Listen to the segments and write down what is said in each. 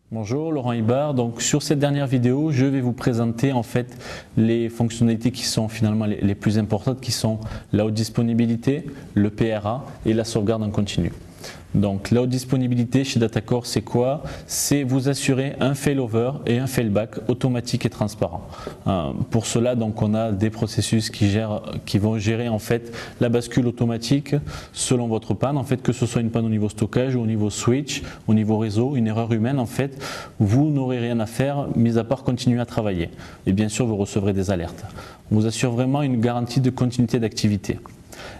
Bonjour, Laurent Ibard. Donc sur cette dernière vidéo, je vais vous présenter en fait les fonctionnalités qui sont finalement les plus importantes, qui sont la haute disponibilité, le PRA et la sauvegarde en continu. Donc la haute disponibilité chez DataCore, c'est quoi? C'est vous assurer un failover et un failback automatique et transparent. Pour cela, donc on a des processus qui vont gérer en fait la bascule automatique selon votre panne. En fait, que ce soit une panne au niveau stockage ou au niveau switch, au niveau réseau, une erreur humaine, en fait, vous n'aurez rien à faire, mis à part continuer à travailler. Et bien sûr, vous recevrez des alertes. On vous assure vraiment une garantie de continuité d'activité.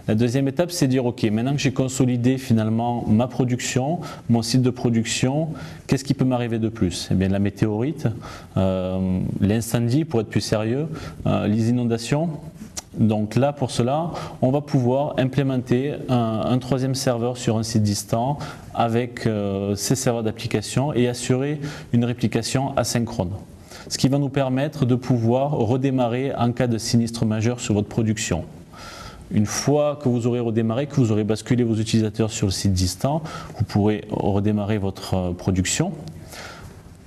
La deuxième étape, c'est de dire ok, maintenant que j'ai consolidé finalement ma production, mon site de production, qu'est-ce qui peut m'arriver de plus? Eh bien la météorite, l'incendie pour être plus sérieux, les inondations. Donc là, pour cela, on va pouvoir implémenter un troisième serveur sur un site distant avec ces serveurs d'application et assurer une réplication asynchrone. Ce qui va nous permettre de pouvoir redémarrer en cas de sinistre majeur sur votre production. Une fois que vous aurez redémarré, que vous aurez basculé vos utilisateurs sur le site distant, vous pourrez redémarrer votre production.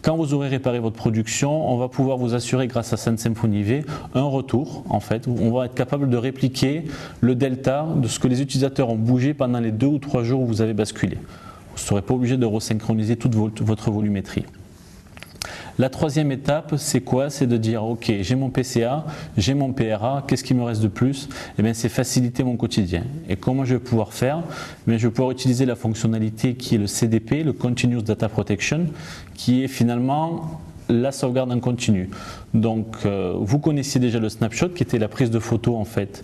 Quand vous aurez réparé votre production, on va pouvoir vous assurer grâce à Sun Symfony V un retour en fait, où on va être capable de répliquer le delta de ce que les utilisateurs ont bougé pendant les 2 ou 3 jours où vous avez basculé. Vous ne serez pas obligé de resynchroniser toute votre volumétrie. La troisième étape, c'est quoi? C'est de dire ok, j'ai mon PCA, j'ai mon PRA, qu'est-ce qui me reste de plus? Eh bien, c'est faciliter mon quotidien. Et comment je vais pouvoir faire? Eh bien, je vais pouvoir utiliser la fonctionnalité qui est le CDP, le Continuous Data Protection, qui est finalement la sauvegarde en continu. Donc, vous connaissiez déjà le snapshot, qui était la prise de photo en fait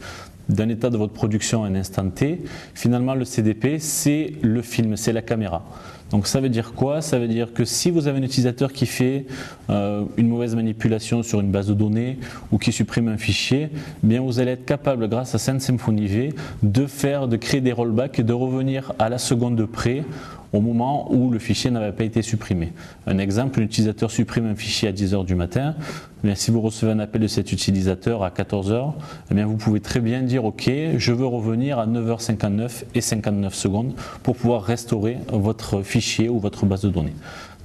d'un état de votre production à un instant T. Finalement, le CDP, c'est le film, c'est la caméra. Donc ça veut dire quoi? Ça veut dire que si vous avez un utilisateur qui fait une mauvaise manipulation sur une base de données ou qui supprime un fichier, eh bien vous allez être capable, grâce à Sun Symfony V, de créer des rollbacks et de revenir à la seconde de près au moment où le fichier n'avait pas été supprimé. Un exemple, l'utilisateur supprime un fichier à 10 h du matin. Eh bien, si vous recevez un appel de cet utilisateur à 14 h, eh bien, vous pouvez très bien dire ok, je veux revenir à 9 h 59 et 59 secondes pour pouvoir restaurer votre fichier ou votre base de données.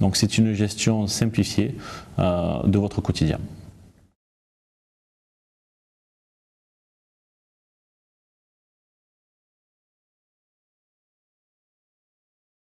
Donc c'est une gestion simplifiée de votre quotidien.